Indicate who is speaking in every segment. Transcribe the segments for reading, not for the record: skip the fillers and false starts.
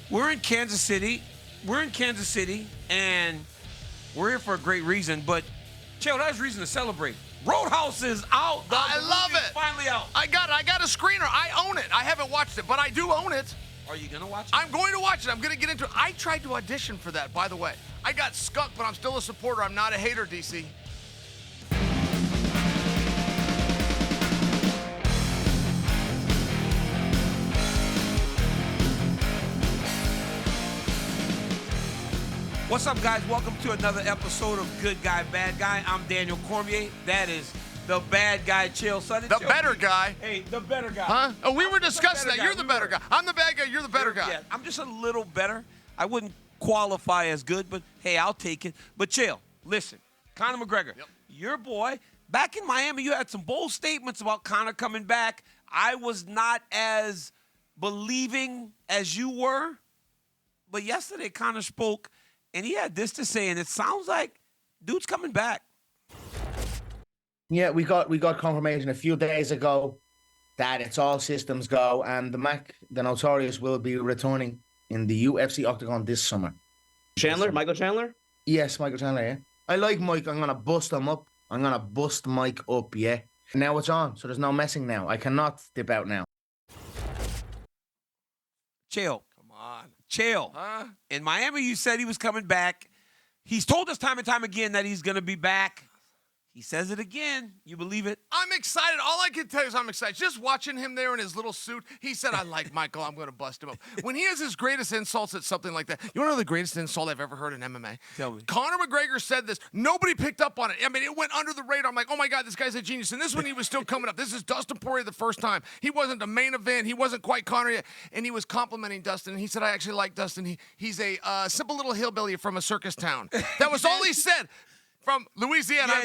Speaker 1: We're in Kansas City, and we're here for a great reason. But, Chael, that's reason to celebrate. Roadhouse is out.
Speaker 2: I love it.
Speaker 1: Finally out.
Speaker 2: I got a screener. I own it. I haven't watched it, but I do own it.
Speaker 1: Are you going to watch it?
Speaker 2: I'm going to watch it. I'm going to get into it. I tried to audition for that, by the way. I got skunked, but I'm still a supporter. I'm not a hater, DC.
Speaker 1: What's up, guys? Welcome to another episode of Good Guy, Bad Guy. I'm Daniel Cormier. That is the bad guy, Chael Sutton.
Speaker 2: The better guy.
Speaker 1: Hey, the better guy.
Speaker 2: Huh? Oh, we were discussing that. You're the better guy. I'm the bad guy. You're the better guy.
Speaker 1: Yeah, I'm just a little better. I wouldn't qualify as good, but hey, I'll take it. But Chael, listen, Conor McGregor, your boy, back in Miami, you had some bold statements about Conor coming back. I was not as believing as you were, but yesterday Conor spoke, and he had this to say, and it sounds like dude's coming back.
Speaker 3: Yeah, we got confirmation a few days ago that it's all systems go, and the Notorious will be returning in the UFC Octagon this summer.
Speaker 4: Michael Chandler?
Speaker 3: Yes, Michael Chandler, yeah. I like Mike. I'm going to bust him up. I'm going to bust Mike up, yeah. Now it's on, so there's no messing now. I cannot dip out now.
Speaker 1: Chael.
Speaker 2: Come on.
Speaker 1: Chael.
Speaker 2: Huh?
Speaker 1: In Miami, you said he was coming back. He's told us time and time again that he's going to be back. He says it again. You believe it?
Speaker 2: I'm excited. All I can tell you is I'm excited. Just watching him there in his little suit, he said, I like Michael. I'm going to bust him up. When he has his greatest insults at something like that, you want to know the greatest insult I've ever heard in MMA?
Speaker 1: Tell me.
Speaker 2: Conor McGregor said this. Nobody picked up on it. I mean, it went under the radar. I'm like, oh, my God, this guy's a genius. And this one, he was still coming up. This is Dustin Poirier the first time. He wasn't the main event. He wasn't quite Conor yet. And he was complimenting Dustin. And he said, I actually like Dustin. He's a simple little hillbilly from a circus town. That was all he said. From Louisiana,
Speaker 1: Yeah,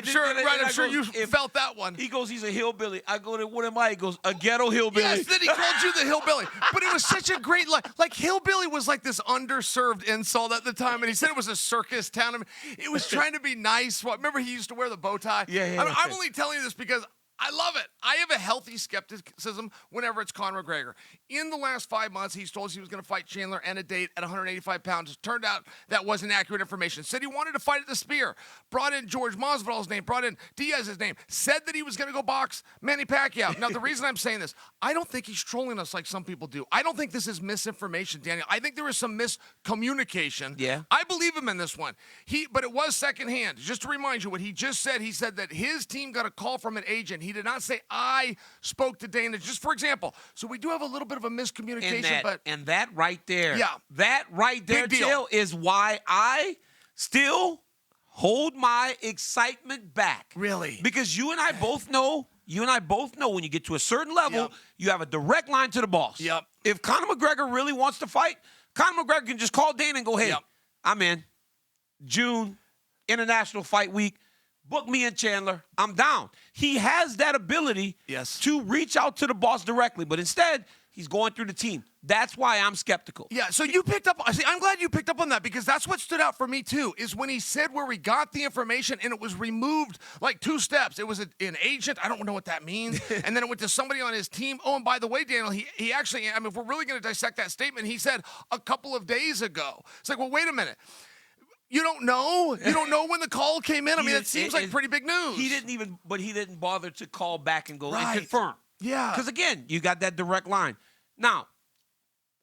Speaker 2: I'm sure you felt that one.
Speaker 1: He goes, he's a hillbilly. I go to, what am I? He goes, a ghetto hillbilly.
Speaker 2: Yes, then he called you the hillbilly. But it was such a great line. Like, hillbilly was like this underserved insult at the time, and he said it was a circus town. I mean, it was trying to be nice. Remember he used to wear the bow tie?
Speaker 1: Yeah.
Speaker 2: I'm only telling you this because I love it. I have a healthy skepticism whenever it's Conor McGregor. In the last 5 months, he's told us he was going to fight Chandler and a date at 185 pounds. It turned out that wasn't accurate information. Said he wanted to fight at the Spear. Brought in George Masvidal's name. Brought in Diaz's name. Said that he was going to go box Manny Pacquiao. Now, the reason I'm saying this, I don't think he's trolling us like some people do. I don't think this is misinformation, Daniel. I think there is some miscommunication.
Speaker 1: Yeah.
Speaker 2: I believe him in this one. But it was secondhand. Just to remind you what he just said, he said that his team got a call from an agent. He did not say, I spoke to Dana, just for example. So we do have a little bit of a miscommunication.
Speaker 1: And that right there,
Speaker 2: yeah,
Speaker 1: that right there, Chael, is why I still hold my excitement back.
Speaker 2: Really?
Speaker 1: Because you and I both know when you get to a certain level, you have a direct line to the boss.
Speaker 2: Yep.
Speaker 1: If Conor McGregor really wants to fight, Conor McGregor can just call Dana and go, hey, I'm in. June, International Fight Week. Book me and Chandler. I'm down. He has that ability to reach out to the boss directly, but instead, he's going through the team. That's why I'm skeptical.
Speaker 2: Yeah, so you picked up, see, I'm glad you picked up on that because that's what stood out for me too, is when he said where we got the information and it was removed like 2 steps. It was an agent. I don't know what that means. And then it went to somebody on his team. Oh, and by the way, Daniel, he actually, I mean, if we're really going to dissect that statement, he said a couple of days ago. It's like, well, wait a minute. You don't know? You don't know when the call came in? I mean, it seems like pretty big news.
Speaker 1: He didn't bother to call back and go and confirm.
Speaker 2: Yeah.
Speaker 1: Because, again, you got that direct line. Now,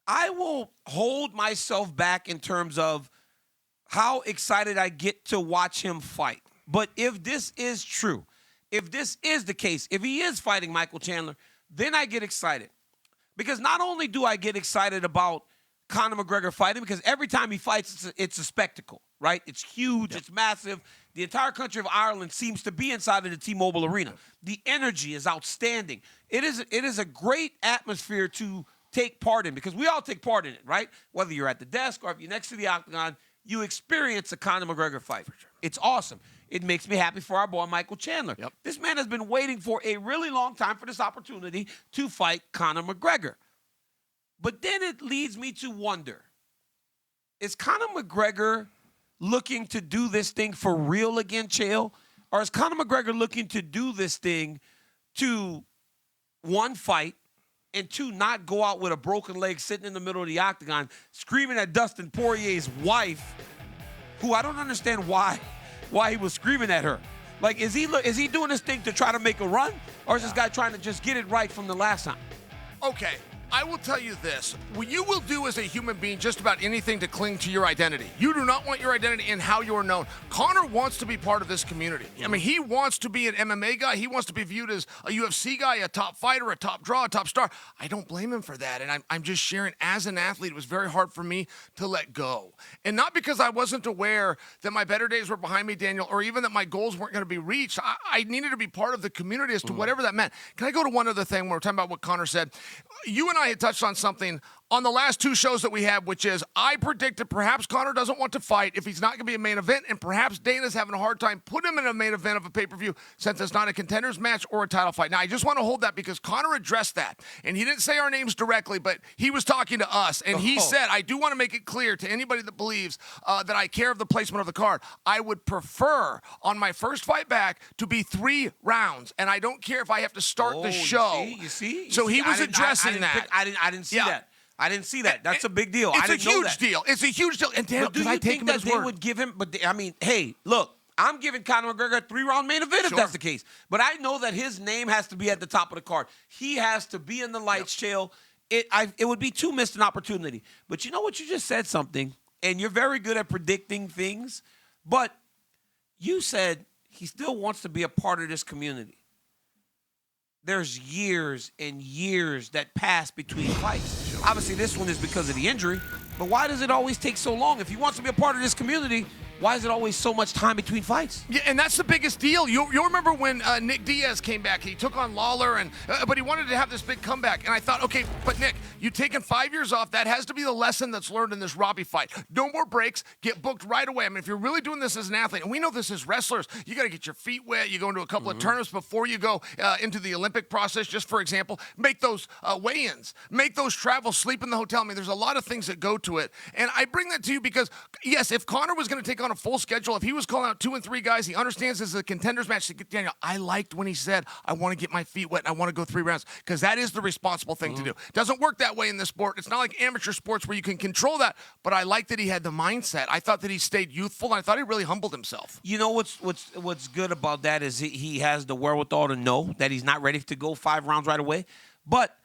Speaker 1: I will hold myself back in terms of how excited I get to watch him fight. But if this is true, if this is the case, if he is fighting Michael Chandler, then I get excited. Because not only do I get excited about Conor McGregor fighting, because every time he fights, it's a spectacle, right? It's huge. It's massive. The entire country of Ireland seems to be inside of the T-Mobile Arena. The energy is outstanding. It is a great atmosphere to take part in because we all take part in it, right? Whether you're at the desk or if you're next to the octagon, you experience a Conor McGregor fight. It's awesome. It makes me happy for our boy Michael Chandler. This man has been waiting for a really long time for this opportunity to fight Conor McGregor. But then it leads me to wonder, is Conor McGregor looking to do this thing for real again, Chael? Or is Conor McGregor looking to do this thing to, one, fight, and two, not go out with a broken leg sitting in the middle of the octagon screaming at Dustin Poirier's wife, who I don't understand why he was screaming at her. Like, is he doing this thing to try to make a run, or is this guy trying to just get it right from the last time?
Speaker 2: Okay, I will tell you this. You will do as a human being just about anything to cling to your identity. You do not want your identity in how you are known. Conor wants to be part of this community. I mean, he wants to be an MMA guy. He wants to be viewed as a UFC guy, a top fighter, a top draw, a top star. I don't blame him for that. And I'm just sharing, as an athlete, it was very hard for me to let go. And not because I wasn't aware that my better days were behind me, Daniel, or even that my goals weren't going to be reached. I needed to be part of the community as to whatever that meant. Can I go to one other thing when we're talking about what Conor said? You and I had touched on something on the last two shows that we had, which is I predicted perhaps Conor doesn't want to fight if he's not going to be a main event, and perhaps Dana's having a hard time putting him in a main event of a pay-per-view since it's not a contenders match or a title fight. Now, I just want to hold that because Conor addressed that, and he didn't say our names directly, but he was talking to us, and he said, I do want to make it clear to anybody that believes that I care of the placement of the card. I would prefer on my first fight back to be 3 rounds, and I don't care if I have to start the show.
Speaker 1: You see?
Speaker 2: So he was addressing that.
Speaker 1: I didn't see that. I didn't see that. That's a big deal.
Speaker 2: It's
Speaker 1: I didn't
Speaker 2: a
Speaker 1: know
Speaker 2: huge
Speaker 1: that.
Speaker 2: deal. It's a huge deal. And Daniel,
Speaker 1: But do you think that they would give him? But I mean, hey, look, I'm giving Conor McGregor a 3-round main event if that's the case. But I know that his name has to be at the top of the card. He has to be in the lights, Chael. It would be too missed an opportunity. But you know what? You just said something, and you're very good at predicting things. But you said he still wants to be a part of this community. There's years and years that pass between fights. Obviously, this one is because of the injury, but why does it always take so long? If he wants to be a part of this community, why is it always so much time between fights?
Speaker 2: Yeah, and that's the biggest deal. You'll remember when Nick Diaz came back. He took on Lawler, but he wanted to have this big comeback. And I thought, okay, but Nick, you've taken 5 years off. That has to be the lesson that's learned in this Robbie fight. No more breaks. Get booked right away. I mean, if you're really doing this as an athlete, and we know this as wrestlers, you got to get your feet wet. You go into a couple of tournaments before you go into the Olympic process, just for example. Make those weigh-ins. Make those travels. Sleep in the hotel. I mean, there's a lot of things that go to it. And I bring that to you because, yes, if Conor was going to take on a full schedule, if he was calling out 2 and 3 guys, he understands this is a contenders match. Daniel, I liked when he said, I want to get my feet wet and I want to go 3 rounds, because that is the responsible thing to do. Doesn't work that way in this sport. It's not like amateur sports where you can control that, but I like that he had the mindset. I thought that he stayed youthful, and I thought he really humbled himself.
Speaker 1: You know what's good about that is he has the wherewithal to know that he's not ready to go 5 rounds right away. But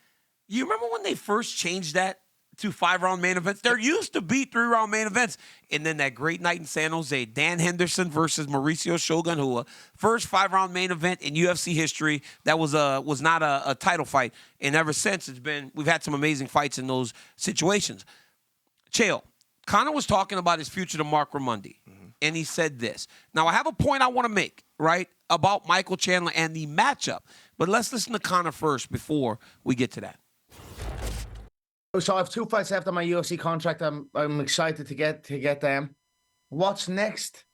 Speaker 1: you remember when they first changed that to 5-round main events? There used to be 3-round main events. And then that great night in San Jose, Dan Henderson versus Mauricio Shogun, who first 5-round main event in UFC history that was not a title fight. And ever since, we've had some amazing fights in those situations. Chael, Conor was talking about his future to Mark Raimondi, and he said this. Now, I have a point I want to make, right, about Michael Chandler and the matchup. But let's listen to Conor first before we get to that.
Speaker 3: So I have 2 fights after my UFC contract. I'm excited to get them. What's next?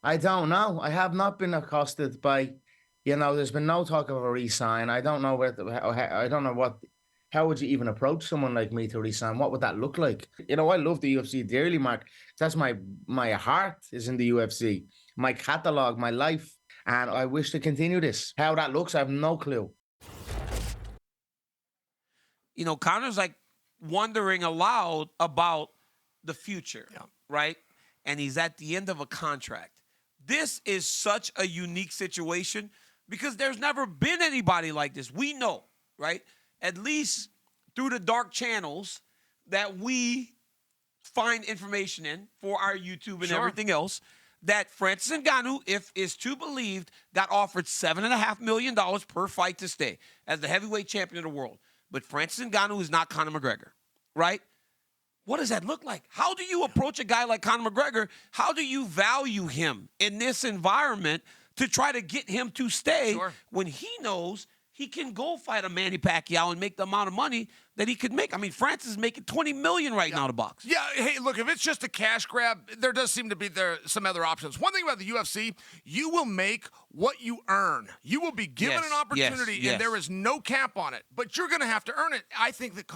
Speaker 3: I don't know. I have not been accosted by, there's been no talk of a re-sign. I don't know how would you even approach someone like me to re-sign? What would that look like? I love the UFC dearly, Mark. That's my heart is in the UFC, my catalog, my life, and I wish to continue this. How that looks, I have no clue.
Speaker 1: Conor's like wondering aloud about the future, right? And he's at the end of a contract. This is such a unique situation because there's never been anybody like this. We know, right? At least through the dark channels that we find information in for our YouTube and everything else, that Francis Ngannou, if is to believed, got offered $7.5 million per fight to stay as the heavyweight champion of the world. But Francis Ngannou is not Conor McGregor, right? What does that look like? How do you approach a guy like Conor McGregor? How do you value him in this environment to try to get him to stay when he knows he can go fight a Manny Pacquiao and make the amount of money that he could make. I mean, Francis is making $20 million right now to box.
Speaker 2: Yeah, hey, look, if it's just a cash grab, there does seem to be some other options. One thing about the UFC, you will make what you earn. You will be given an opportunity, and there is no cap on it, but you're going to have to earn it. I think that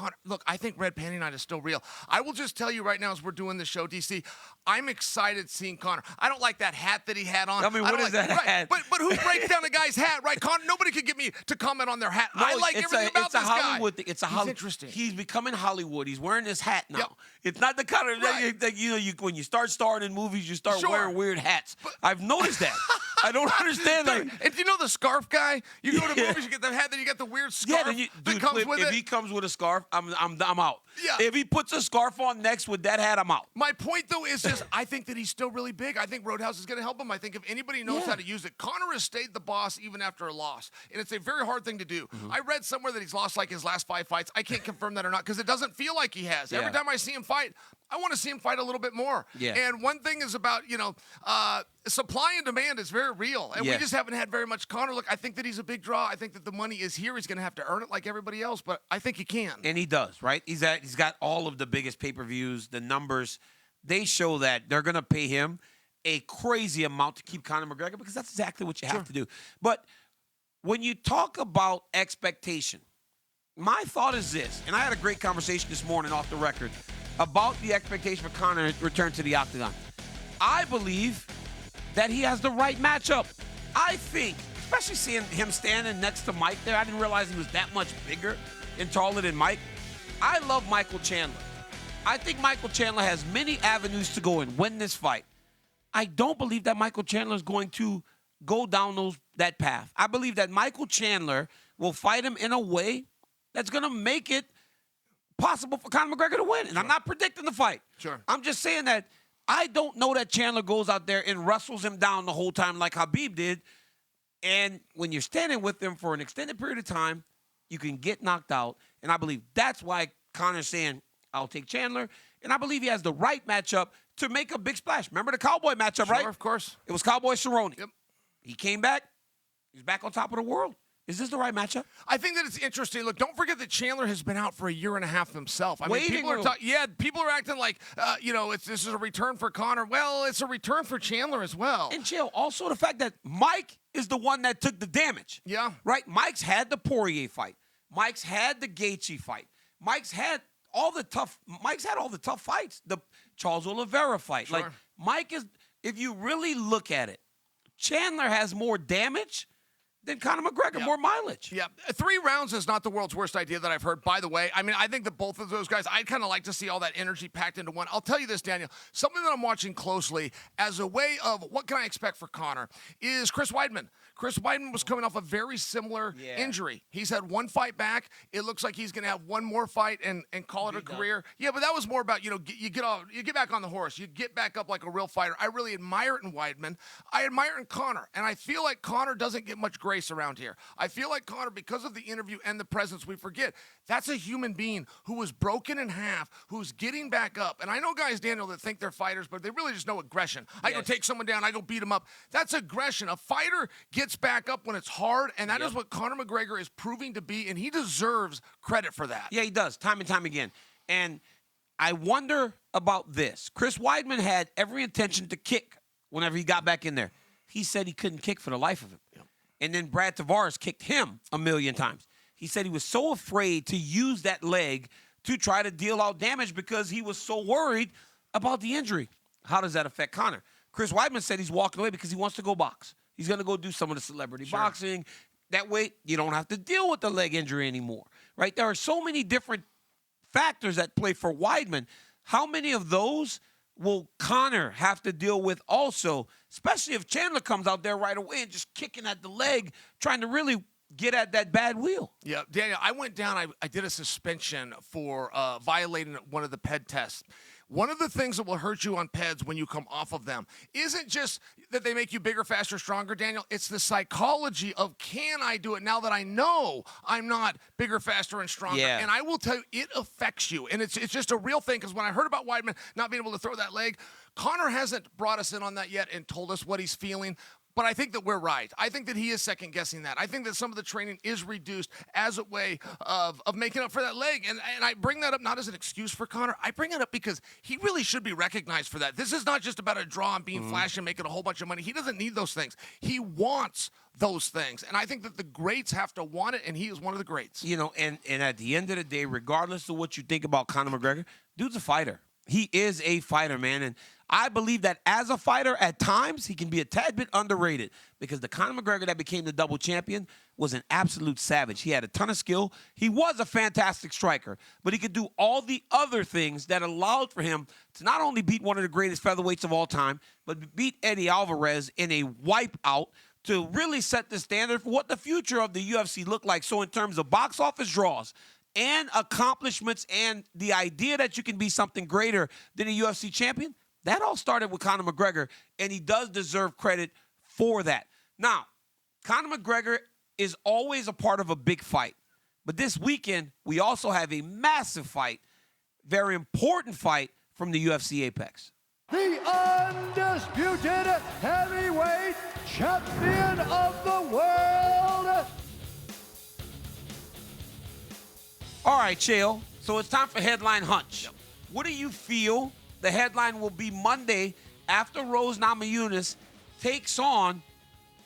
Speaker 2: I think Red Panty Night is still real. I will just tell you right now as we're doing the show, DC, I'm excited seeing Conor. I don't like that hat that he had on.
Speaker 1: I mean, what is that hat?
Speaker 2: But who breaks down a guy's hat, right? Conor, nobody could get me to comment on their hat. I like everything about this guy.
Speaker 1: It's a Hollywood thing. He's becoming Hollywood. He's wearing this hat now. Yep. It's not the kind of that when you start starring in movies, you start wearing weird hats. I've noticed that. I don't understand.
Speaker 2: And you know the scarf guy? You go to movies, you get the hat, then you get the weird scarf that comes with it.
Speaker 1: If he comes with a scarf, I'm out.
Speaker 2: Yeah.
Speaker 1: If he puts a scarf on next with that hat, I'm out.
Speaker 2: My point, though, is just I think that he's still really big. I think Roadhouse is going to help him. I think if anybody knows how to use it, Conor has stayed the boss even after a loss. And it's a very hard thing to do. Mm-hmm. I read somewhere that he's lost like his last 5 fights. I can't confirm that or not because it doesn't feel like he has. Every time I see him fight, I want to see him fight a little bit more.
Speaker 1: Yeah.
Speaker 2: And one thing is about, supply and demand is very real. And we just haven't had very much Conor. Look, I think that he's a big draw. I think that the money is here. He's going to have to earn it like everybody else, but I think he can.
Speaker 1: And he does, right? He's got all of the biggest pay-per-views, the numbers. They show that they're going to pay him a crazy amount to keep Conor McGregor because that's exactly what you have to do. But when you talk about expectation, my thought is this, and I had a great conversation this morning off the record about the expectation for Conor to return to the octagon. I believe that he has the right matchup. I think, especially seeing him standing next to Mike there, I didn't realize he was that much bigger and taller than Mike. I love Michael Chandler. I think Michael Chandler has many avenues to go and win this fight. I don't believe that Michael Chandler is going to go down that path. I believe that Michael Chandler will fight him in a way that's going to make it possible for Conor McGregor to win. And I'm not predicting the fight.
Speaker 2: Sure.
Speaker 1: I'm just saying that I don't know that Chandler goes out there and wrestles him down the whole time like Khabib did. And when you're standing with him for an extended period of time, you can get knocked out. And I believe that's why Conor's saying, I'll take Chandler. And I believe he has the right matchup to make a big splash. Remember the Cowboy matchup, right?
Speaker 2: Sure, of course.
Speaker 1: It was Cowboy Cerrone.
Speaker 2: Yep.
Speaker 1: He came back. He's back on top of the world. Is this the right matchup?
Speaker 2: I think that it's interesting. Look, don't forget that Chandler has been out for a year and a half himself. I mean, people are acting like, this is a return for Conor. Well, it's a return for Chandler as well.
Speaker 1: And Chael, also the fact that Mike is the one that took the damage.
Speaker 2: Yeah.
Speaker 1: Right? Mike's had the Poirier fight. Mike's had the Gaethje fight. Mike's had all the tough fights. The Charles Oliveira fight.
Speaker 2: Sure.
Speaker 1: Like, Mike is, if you really look at it, Chandler has more damage than Conor McGregor, more mileage.
Speaker 2: Yeah, 3 rounds is not the world's worst idea that I've heard, by the way. I mean, I think that both of those guys, I'd kind of like to see all that energy packed into one. I'll tell you this, Daniel, something that I'm watching closely as a way of what can I expect for Conor is Chris Weidman. Chris Weidman was coming off a very similar injury. He's had 1 fight back. It looks like he's going to have 1 more fight and call it a career. Yeah, but that was more about, you get back on the horse. You get back up like a real fighter. I really admire it in Weidman. I admire it in Conor. And I feel like Conor doesn't get much grace around here. I feel like Conor, because of the interview and the presence, we forget that's a human being who was broken in half, who's getting back up. And I know guys, Daniel, that think they're fighters, but they really just know aggression. I go take someone down. I go beat them up. That's aggression. A fighter gets back up when it's hard, and that is what Conor McGregor is proving to be, and he deserves credit for that.
Speaker 1: Yeah, he does, time and time again. And I wonder about this. Chris Weidman had every intention to kick whenever he got back in there. He said he couldn't kick for the life of him. Yep. And then Brad Tavares kicked him 1,000,000 times. He said he was so afraid to use that leg to try to deal out damage because he was so worried about the injury. How does that affect Conor? Chris Weidman said he's walking away because he wants to go box. He's going to go do some of the celebrity boxing. That way, you don't have to deal with the leg injury anymore, right? There are so many different factors that play for Weidman. How many of those will Conor have to deal with also, especially if Chandler comes out there right away and just kicking at the leg, trying to really get at that bad wheel?
Speaker 2: Yeah, Daniel, I went down, I did a suspension for violating one of the PED tests. One of the things that will hurt you on PEDs when you come off of them isn't just that they make you bigger, faster, stronger, Daniel. It's the psychology of, can I do it now that I know I'm not bigger, faster, and stronger?
Speaker 1: Yeah.
Speaker 2: And I will tell you, it affects you. And it's just a real thing, because when I heard about Weidman not being able to throw that leg, Conor hasn't brought us in on that yet and told us what he's feeling. but I think that we're right. I think that he is second-guessing that. I think that some of the training is reduced as a way of making up for that leg. And I bring that up not as an excuse for Conor. I bring it up because he really should be recognized for that. This is not just about a draw and being flashy and making a whole bunch of money. He doesn't need those things. He wants those things. And I think that the greats have to want it, and he is one of the greats.
Speaker 1: You know, and at the end of the day, regardless of what you think about Conor McGregor, dude's a fighter. He is a fighter, man. And I believe that as a fighter, at times, he can be a tad bit underrated because the Conor McGregor that became the double champion was an absolute savage. He had a ton of skill. He was a fantastic striker, but he could do all the other things that allowed for him to not only beat one of the greatest featherweights of all time, but beat Eddie Alvarez in a wipeout to really set the standard for what the future of the UFC looked like. So in terms of box office draws and accomplishments and the idea that you can be something greater than a UFC champion, that all started with Conor McGregor, and he does deserve credit for that. Now, Conor McGregor is always a part of a big fight. But this weekend, we also have a massive fight, very important fight from the UFC Apex.
Speaker 5: The undisputed heavyweight champion of the world.
Speaker 1: All right, Chael. So it's time for Headline Hunch. What do you feel the headline will be Monday after Rose Namajunas takes on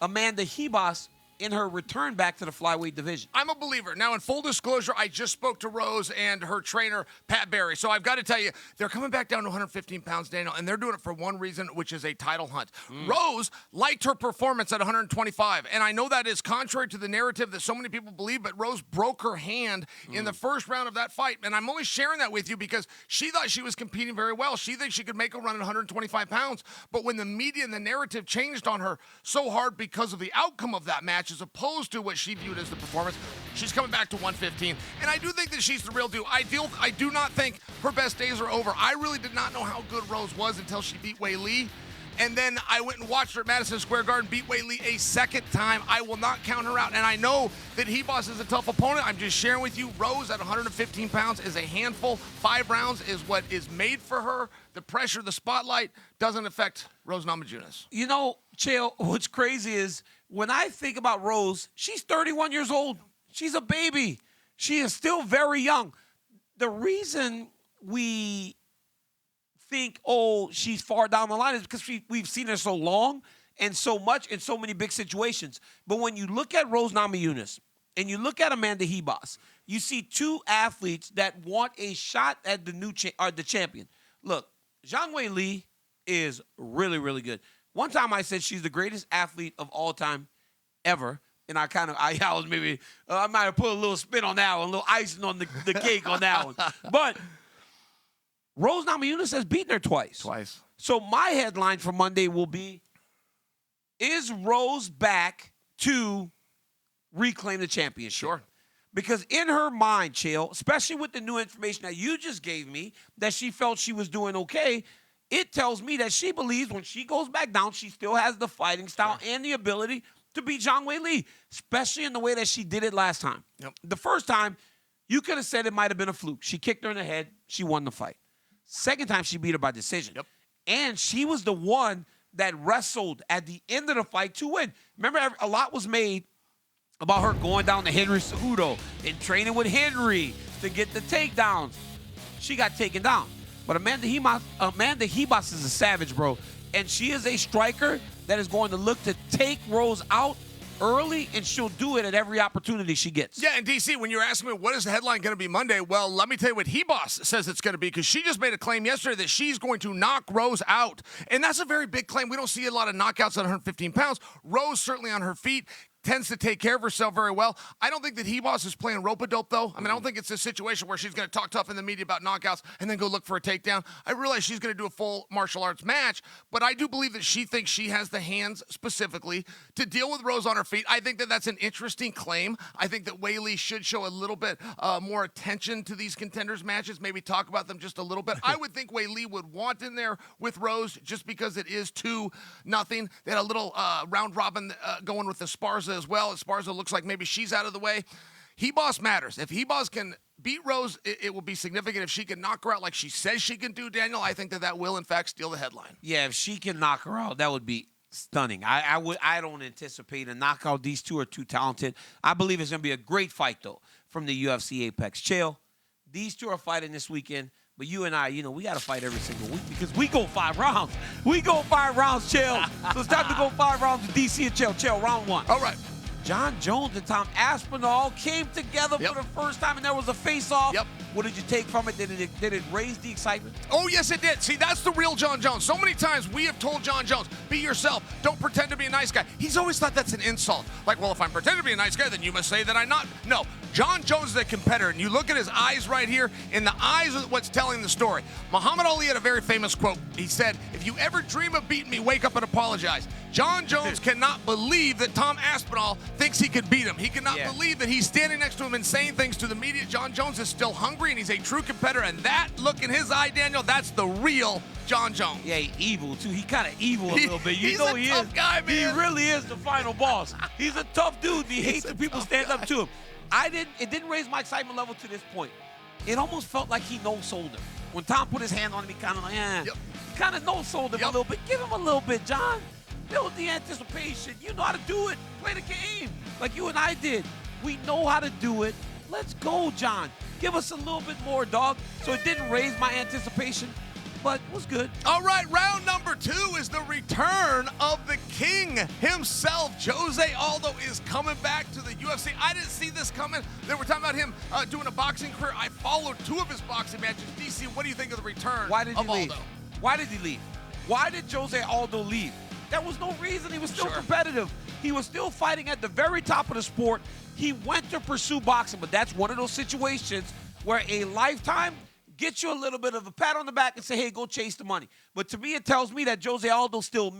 Speaker 1: Amanda Ribas in her return back to the flyweight division?
Speaker 2: I'm a believer. Now, in full disclosure, I just spoke to Rose and her trainer, Pat Barry. So I've got to tell you, they're coming back down to 115 pounds, Daniel, and they're doing it for one reason, which is a title hunt. Rose liked her performance at 125, and I know that is contrary to the narrative that so many people believe, but Rose broke her hand in the first round of that fight, and I'm only sharing that with you because she thought she was competing very well. She thinks she could make a run at 125 pounds, but when the media and the narrative changed on her so hard because of the outcome of that match, as opposed to what she viewed as the performance, she's coming back to 115. And I do think that she's the real deal. I do not think her best days are over. I really did not know how good Rose was until she beat Wei Lee. And then I went and watched her at Madison Square Garden beat Wei Lee a second time. I will not count her out. And I know that Ribas is a tough opponent. I'm just sharing with you, Rose at 115 pounds is a handful. 5 rounds is what is made for her. The pressure, the spotlight doesn't affect Rose Namajunas.
Speaker 1: You know, Chael, what's crazy is when I think about Rose, she's 31 years old. She's a baby. She is still very young. The reason we think, oh, she's far down the line is because we've seen her so long and so much in so many big situations. But when you look at Rose Namajunas and you look at Amanda Ribas, you see two athletes that want a shot at the champion. Look, Zhang Weili is really, really good. One time I said she's the greatest athlete of all time ever. And I was maybe, I might have put a little spin on that one, a little icing on the cake on that one. But Rose Namajunas has beaten her twice. So my headline for Monday will be, is Rose back to reclaim the championship?
Speaker 2: Sure.
Speaker 1: Because in her mind, Chael, especially with the new information that you just gave me, that she felt she was doing okay, it tells me that she believes when she goes back down, she still has the fighting style and the ability to beat Zhang Weili, especially in the way that she did it last time. The first time, you could have said it might have been a fluke. She kicked her in the head. She won the fight. Second time, she beat her by decision. And she was the one that wrestled at the end of the fight to win. Remember, a lot was made about her going down to Henry Cejudo and training with Henry to get the takedowns. She got taken down. But Amanda Ribas is a savage, bro. And she is a striker that is going to look to take Rose out early, and she'll do it at every opportunity she gets.
Speaker 2: Yeah, and DC, when you're asking me what is the headline going to be Monday, well, let me tell you what Ribas says it's going to be, because she just made a claim yesterday that she's going to knock Rose out. And that's a very big claim. We don't see a lot of knockouts at 115 pounds. Rose certainly on her feet tends to take care of herself very well. I don't think that Ribas is playing rope-a-dope, though. I mean, I don't think it's a situation where she's going to talk tough in the media about knockouts and then go look for a takedown. I realize she's going to do a full martial arts match, but I do believe that she thinks she has the hands specifically to deal with Rose on her feet. I think that that's an interesting claim. I think that Weili should show a little bit more attention to these contenders matches, maybe talk about them just a little bit. I would think Weili would want in there with Rose just because it is 2-0. They had a little round robin going with the Esparza as well. Esparza looks like maybe she's out of the way. Ribas matters. If Ribas can beat Rose, it will be significant. If she can knock her out like she says she can do, Daniel, I think that will, in fact, steal the headline.
Speaker 1: Yeah, if she can knock her out, that would be stunning. I don't anticipate a knockout. These two are too talented. I believe it's going to be a great fight, though, from the UFC Apex. Chael, these two are fighting this weekend, but you and I, we got to fight every single week because we go 5 rounds. We go 5 rounds, Chael. So it's time to go 5 rounds with DC and Chael. Chael, round 1.
Speaker 2: All right.
Speaker 1: Jon Jones and Tom Aspinall came together for the first time, and there was a face-off.
Speaker 2: Yep.
Speaker 1: What did you take from it? Did it raise the excitement?
Speaker 2: Oh, yes, it did. See, that's the real Jon Jones. So many times we have told Jon Jones, be yourself. Don't pretend to be a nice guy. He's always thought that's an insult. Like, well, if I'm pretending to be a nice guy, then you must say that I'm not. No, Jon Jones is a competitor, and you look at his eyes right here, and the eyes are what's telling the story. Muhammad Ali had a very famous quote. He said, if you ever dream of beating me, wake up and apologize. Jon Jones cannot believe that Tom Aspinall thinks he could beat him. He cannot believe that he's standing next to him and saying things to the media. Jon Jones is still hungry, and he's a true competitor. And that look in his eye, Daniel, that's the real Jon Jones.
Speaker 1: Yeah, he evil, too. He kind of evil a little bit.
Speaker 2: He's a tough guy, man.
Speaker 1: He really is the final boss. He's a tough dude. He hates when people stand up to him. It didn't raise my excitement level to this point. It almost felt like he no-sold him. When Tom put his hand on him, he kind of like, He kind of no-sold him a little bit. Give him a little bit, Jon. Build the anticipation. You know how to do it. Play the game like you and I did. We know how to do it. Let's go, Jon. Give us a little bit more, dog. So it didn't raise my anticipation, but it was good.
Speaker 2: All right, round number 2 is the return of the king himself. Jose Aldo is coming back to the UFC. I didn't see this coming. They were talking about him doing a boxing career. I followed 2 of his boxing matches. DC, what do you think of the return
Speaker 1: Why did he
Speaker 2: of
Speaker 1: leave?
Speaker 2: Aldo?
Speaker 1: Why did he leave? Why did Jose Aldo leave? There was no reason. He was still competitive. He was still fighting at the very top of the sport. He went to pursue boxing, but that's one of those situations where a lifetime gets you a little bit of a pat on the back and say, hey, go chase the money. But to me, it tells me that Jose Aldo still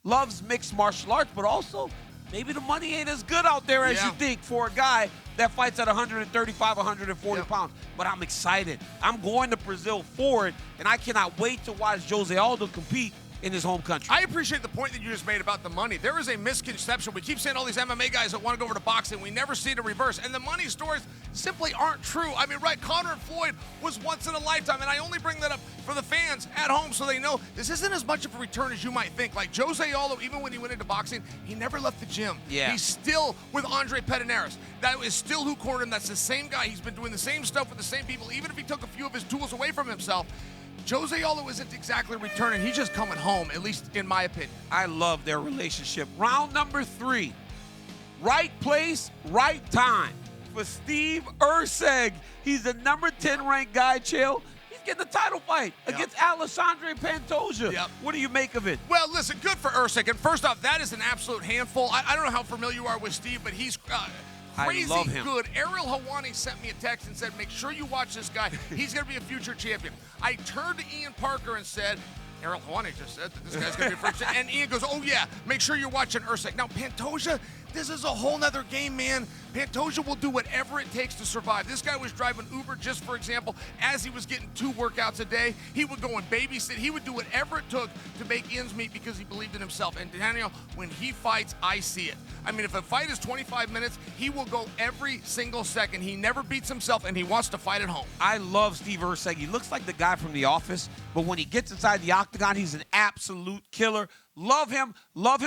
Speaker 1: loves mixed martial arts, but also maybe the money ain't as good out there as you think for a guy that fights at 135, 140 pounds. But I'm excited. I'm going to Brazil for it, and I cannot wait to watch Jose Aldo compete in his home country.
Speaker 2: I appreciate the point that you just made about the money. There is a misconception. We keep saying all these MMA guys that want to go over to boxing. We never see the reverse. And the money stories simply aren't true. I mean, right, Conor and Floyd was once in a lifetime. And I only bring that up for the fans at home so they know this isn't as much of a return as you might think. Like Jose Aldo, even when he went into boxing, he never left the gym.
Speaker 1: Yeah.
Speaker 2: He's still with Andre Pederneiras. That is still who cornered him. That's the same guy. He's been doing the same stuff with the same people, even if he took a few of his tools away from himself. Jose Aldo isn't exactly returning. He's just coming home, at least in my opinion.
Speaker 1: I love their relationship. Round number 3. Right place, right time for Steve Erceg. He's the number 10 ranked guy, Chael. He's getting the title fight against Alexandre Pantoja. What do you make of it?
Speaker 2: Well, listen, good for Erceg. And first off, that is an absolute handful. I don't know how familiar you are with Steve, but he's crazy
Speaker 1: I love him.
Speaker 2: good. Ariel Hawani sent me a text and said, make sure you watch this guy. He's going to be a future champion. I turned to Ian Parker and said, Ariel Hawani just said that this guy's going to be a future champion. And Ian goes, oh, yeah, make sure you're watching Erceg. Now, Pantoja, this is a whole nother game, man. Pantoja will do whatever it takes to survive. This guy was driving Uber, just for example, as he was getting 2 workouts a day. He would go and babysit. He would do whatever it took to make ends meet because he believed in himself. And Daniel, when he fights, I see it. I mean, if a fight is 25 minutes, he will go every single second. He never beats himself, and he wants to fight at home.
Speaker 1: I love Steve Erceg. He looks like the guy from The Office, but when he gets inside the octagon, he's an absolute killer. Love him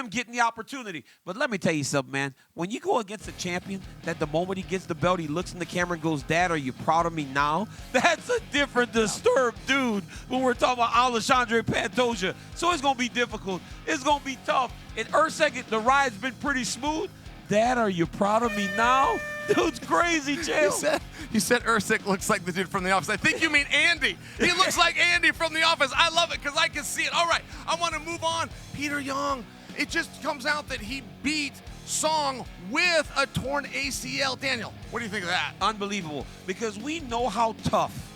Speaker 1: getting the opportunity. But let me tell you something, man. When you go against a champion that the moment he gets the belt, he looks in the camera and goes, Dad, are you proud of me now? That's a different disturbed dude when we're talking about Alexandre Pantoja. So it's going to be difficult. It's going to be tough. And Erceg, the ride's been pretty smooth. Dad, are you proud of me now? Dude's crazy, Chael.
Speaker 2: You said Erceg looks like the dude from The Office. I think you mean Andy. He looks like Andy from The Office. I love it because I can see it. All right, I want to move on. Peter Young. It just comes out that he beat Song with a torn ACL. Daniel, what do you think of that?
Speaker 1: Unbelievable, because we know how tough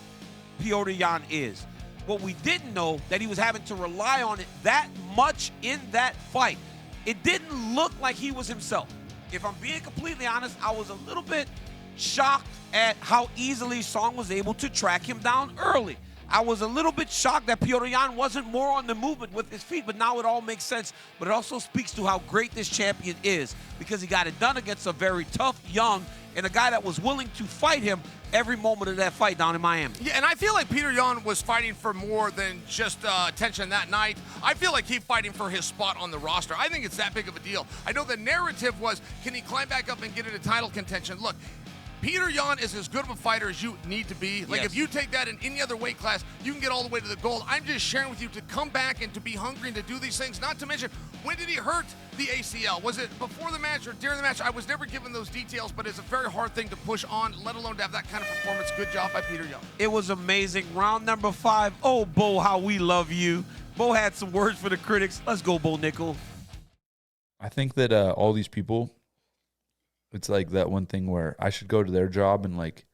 Speaker 1: Petr Yan is. What we didn't know that he was having to rely on it that much in that fight. It didn't look like he was himself. If I'm being completely honest, I was a little bit shocked at how easily Song was able to track him down early. I was a little bit shocked that Petr Yan wasn't more on the movement with his feet, but now it all makes sense. But it also speaks to how great this champion is because he got it done against a very tough, young, and a guy that was willing to fight him every moment of that fight down in Miami.
Speaker 2: Yeah, and I feel like Peter Yan was fighting for more than just attention that night. I feel like he's fighting for his spot on the roster. I think it's that big of a deal. I know the narrative was, can he climb back up and get into title contention? Look, Peter Yan is as good of a fighter as you need to be. Like, if you take that in any other weight class, you can get all the way to the gold. I'm just sharing with you to come back and to be hungry and to do these things. Not to mention, when did he hurt the ACL? Was it before the match or during the match? I was never given those details, but it's a very hard thing to push on, let alone to have that kind of performance. Good job by Peter Yan.
Speaker 1: It was amazing. Round number 5. Oh, Bo, how we love you. Bo had some words for the critics. Let's go, Bo Nickel.
Speaker 6: I think that all these people, it's like that one thing where I should go to their job and, like,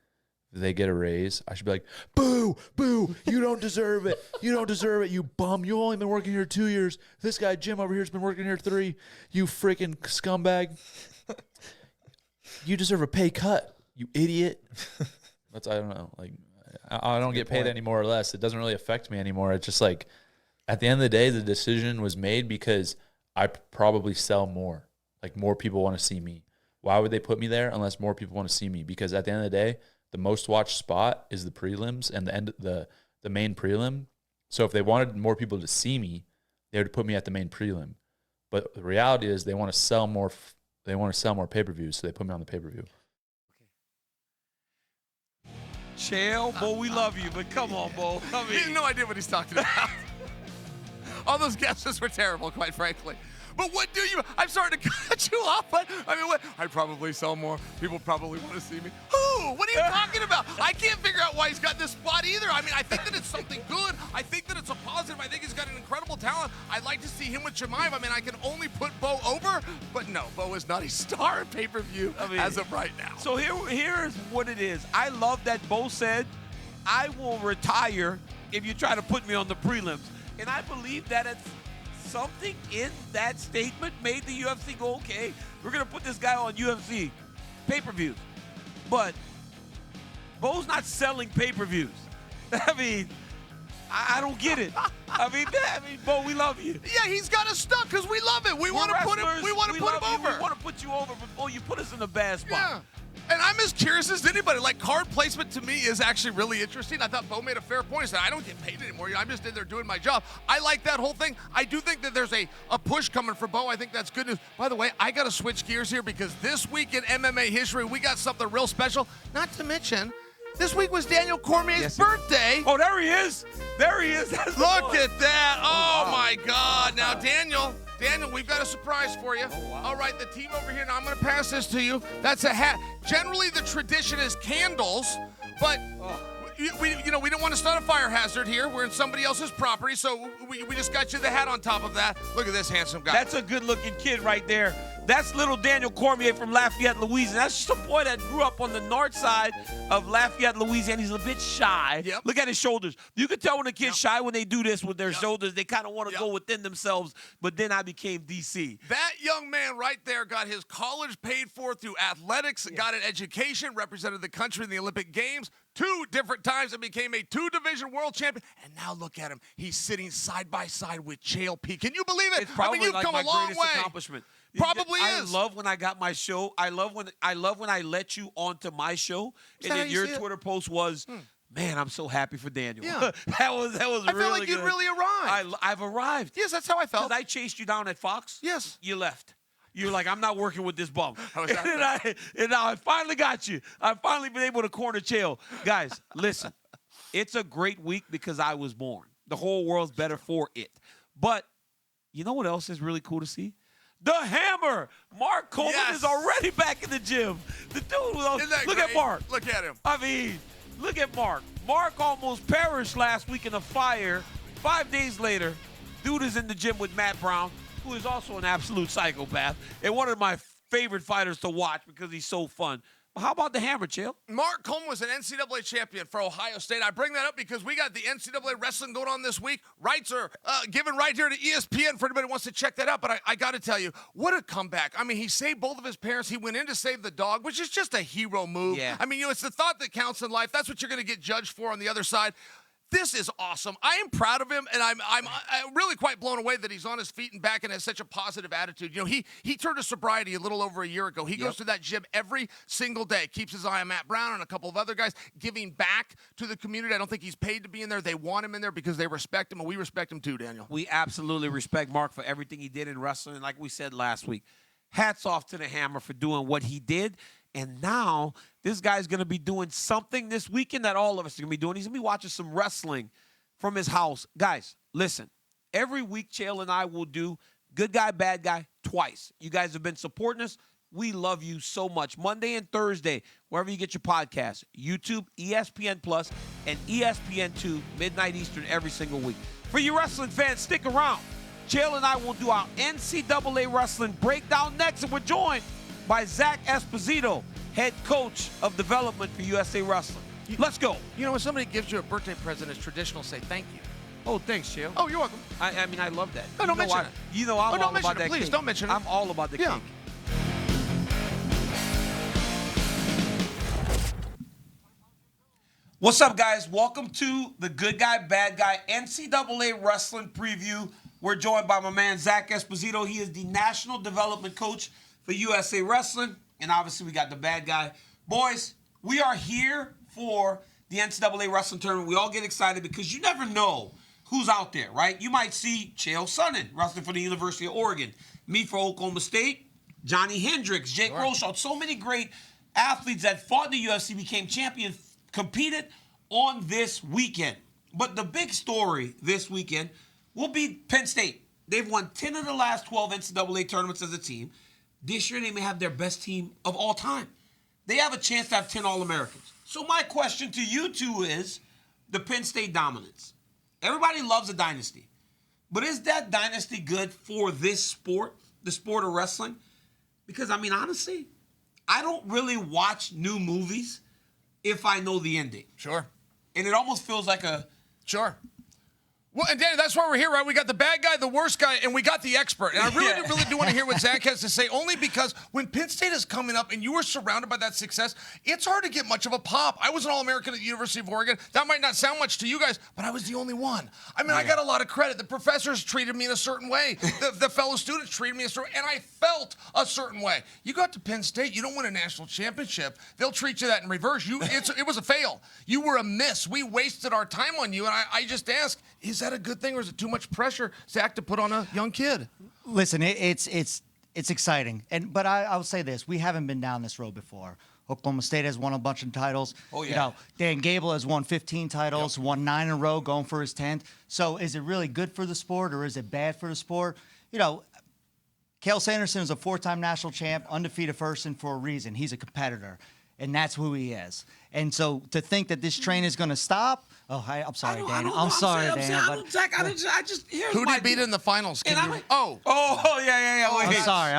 Speaker 6: if they get a raise, I should be like, boo, boo, you don't deserve it. You don't deserve it, you bum. You've only been working here 2 years. This guy, Jim, over here has been working here 3. You freaking scumbag. You deserve a pay cut, you idiot. I don't know. Like, I don't get paid any more or less. It doesn't really affect me anymore. It's just like, at the end of the day, the decision was made because I probably sell more. Like, more people want to see me. Why would they put me there unless more people want to see me? Because at the end of the day, the most watched spot is the prelims and the main prelim. So if they wanted more people to see me, they would put me at the main prelim. But the reality is they want to sell more. They want to sell more pay-per-views, so they put me on the pay-per-view.
Speaker 1: Chael, Bo, we love you, but come on, Bo. I
Speaker 2: He has
Speaker 1: mean,
Speaker 2: no idea what he's talking about. All those guesses were terrible, quite frankly. But what do you? I'm sorry to cut you off, but I mean, what? I probably sell more. People probably want to see me. Who? What are you talking about? I can't figure out why he's got this spot either. I mean, I think that it's something good. I think that it's a positive. I think he's got an incredible talent. I'd like to see him with Jemaev. I mean, I can only put Bo over, but no, Bo is not a star in pay-per-view as of right now.
Speaker 1: So here's what it is. I love that Bo said, I will retire if you try to put me on the prelims. And I believe that it's something in that statement made the UFC go, okay, we're going to put this guy on UFC pay-per-views. But Bo's not selling pay-per-views. I mean, I don't get it. I mean, Bo, we love you.
Speaker 2: Yeah, he's got us stuck because we love it. We want to put him. We want to put him over.
Speaker 1: We want to put you over, but Bo, you put us in a bad spot.
Speaker 2: Yeah. And I'm as curious as anybody. Like, card placement to me is actually really interesting. I thought Bo made a fair point. He said, I don't get paid anymore. I'm just in there doing my job. I like that whole thing. I do think that there's a push coming for Bo. I think that's good news. By the way, I got to switch gears here because this week in MMA history, we got something real special. Not to mention, this week was Daniel Cormier's birthday.
Speaker 1: Oh, there he is. There he is. That's
Speaker 2: Look at that. Oh, my God. Now, Daniel, we've got a surprise for you.
Speaker 1: Oh, wow.
Speaker 2: All right, the team over here. Now, I'm going to pass this to you. That's a hat. Generally, the tradition is candles, but we don't want to start a fire hazard here. We're in somebody else's property, so we just got you the hat on top of that. Look at this handsome guy.
Speaker 1: That's a good-looking kid right there. That's little Daniel Cormier from Lafayette, Louisiana. That's just a boy that grew up on the north side of Lafayette, Louisiana. He's a bit shy.
Speaker 2: Yep.
Speaker 1: Look at his shoulders. You can tell when a kid's shy when they do this with their shoulders. They kind of want to go within themselves, but then I became DC.
Speaker 2: That young man right there got his college paid for through athletics, got an education, represented the country in the Olympic Games 2 different times and became a 2-division world champion. And now look at him. He's sitting side by side with Chael P. Can you believe it?
Speaker 1: It's probably
Speaker 2: you've
Speaker 1: like
Speaker 2: come
Speaker 1: my
Speaker 2: a long
Speaker 1: greatest
Speaker 2: way.
Speaker 1: accomplishment.
Speaker 2: Probably
Speaker 1: I
Speaker 2: is.
Speaker 1: love when I got my show. I love when I let you onto my show,
Speaker 2: Is
Speaker 1: and
Speaker 2: that
Speaker 1: then
Speaker 2: how you
Speaker 1: your
Speaker 2: see it?
Speaker 1: Twitter post was, "Man, I'm so happy for Daniel."
Speaker 2: Yeah.
Speaker 1: that was
Speaker 2: I
Speaker 1: really
Speaker 2: felt like you'd
Speaker 1: good.
Speaker 2: really arrived.
Speaker 1: I've arrived.
Speaker 2: Yes, that's how I felt.
Speaker 1: Because I chased you down at Fox.
Speaker 2: Yes.
Speaker 1: You left. You were like, I'm not working with this bum.
Speaker 2: How was that?
Speaker 1: And now I finally got you. I've finally been able to corner Chael. Guys, listen. It's a great week because I was born. The whole world's better for it. But you know what else is really cool to see? The Hammer. Mark Coleman
Speaker 2: Yes.
Speaker 1: is already back in the gym. The dude was
Speaker 2: Isn't that
Speaker 1: look at
Speaker 2: great?
Speaker 1: Mark.
Speaker 2: Look at him.
Speaker 1: I mean, look at Mark. Mark almost perished last week in a fire. 5 days later, dude is in the gym with Matt Brown, who is also an absolute psychopath and one of my favorite fighters to watch because he's so fun. But how about the Hammer, Chael?
Speaker 2: Mark Coleman was an NCAA champion for Ohio State. I bring that up because we got the NCAA wrestling going on this week. Rights are given right here to ESPN for anybody who wants to check that out. But I got to tell you, what a comeback. I mean, he saved both of his parents. He went in to save the dog, which is just a hero move.
Speaker 1: Yeah.
Speaker 2: I mean, it's the thought that counts in life. That's what you're going to get judged for on the other side. This is awesome. I am proud of him, and I'm really quite blown away that he's on his feet and back and has such a positive attitude. You know, he turned to sobriety a little over a year ago. He goes to that gym every single day, keeps his eye on Matt Brown and a couple of other guys, giving back to the community. I don't think he's paid to be in there. They want him in there because they respect him, and we respect him too, Daniel.
Speaker 1: We absolutely respect Mark for everything he did in wrestling. Like we said last week, hats off to the Hammer for doing what he did. And now this guy's going to be doing something this weekend that all of us are going to be doing. He's going to be watching some wrestling from his house. Guys, listen, every week Chael and I will do Good Guy, Bad Guy twice. You guys have been supporting us. We love you so much. Monday and Thursday, wherever you get your podcasts, YouTube, ESPN Plus, and ESPN2, midnight Eastern every single week. For you wrestling fans, stick around. Chael and I will do our NCAA Wrestling Breakdown next, and we're joined by Zack Esposito, head coach of development for USA Wrestling. Let's go.
Speaker 2: You know, when somebody gives you a birthday present, it's traditional to say thank you.
Speaker 1: Oh, thanks, Chael.
Speaker 2: Oh, you're welcome.
Speaker 1: I mean, I love that.
Speaker 2: No, don't mention it.
Speaker 1: You know, I'm all about that
Speaker 2: please,
Speaker 1: cake.
Speaker 2: don't mention it.
Speaker 1: I'm all about the cake. What's up, guys? Welcome to the Good Guy, Bad Guy NCAA Wrestling Preview. We're joined by my man, Zack Esposito. He is the National Development Coach for USA Wrestling. And obviously, we got the bad guy. Boys, we are here for the NCAA Wrestling Tournament. We all get excited because you never know who's out there, right? You might see Chael Sonnen wrestling for the University of Oregon, me for Oklahoma State, Johnny Hendricks, Jake Roshaw. So many great athletes that fought in the UFC, became champions, competed on this weekend. But the big story this weekend will be Penn State. They've won 10 of the last 12 NCAA tournaments as a team. This year, they may have their best team of all time. They have a chance to have 10 All-Americans. So my question to you two is the Penn State dominance. Everybody loves a dynasty. But is that dynasty good for this sport, the sport of wrestling? Because, I mean, honestly, I don't really watch new movies if I know the ending.
Speaker 2: Sure.
Speaker 1: And it almost feels like a...
Speaker 2: Sure. Well, and Danny, that's why we're here, right? We got the bad guy, the worst guy, and we got the expert. And I really do want to hear what Zack has to say, only because when Penn State is coming up and you were surrounded by that success, it's hard to get much of a pop. I was an All-American at the University of Oregon. That might not sound much to you guys, but I was the only one. I mean, I got a lot of credit. The professors treated me in a certain way. The fellow students treated me a certain way, and I felt a certain way. You got to Penn State, you don't win a national championship. They'll treat you that in reverse. It was a fail. You were a miss. We wasted our time on you, and I just ask, is that a good thing or is it too much pressure, Zack, to put on a young kid?
Speaker 7: Listen, it's exciting, but I'll say this: we haven't been down this road before. Oklahoma State has won a bunch of titles. Oh yeah. You know, Dan Gable has won 15 titles, won 9 in a row, going for his 10th. So, is it really good for the sport or is it bad for the sport? You know, Chael Sanderson is a 4-time national champ, undefeated person for a reason. He's a competitor, and that's who he is. And so, to think that this train is going to stop. Oh, I'm sorry, Dan. I'm sorry, Dan.
Speaker 1: Zack, I just
Speaker 2: who did he beat in the finals?
Speaker 1: Yeah.
Speaker 7: I'm sorry.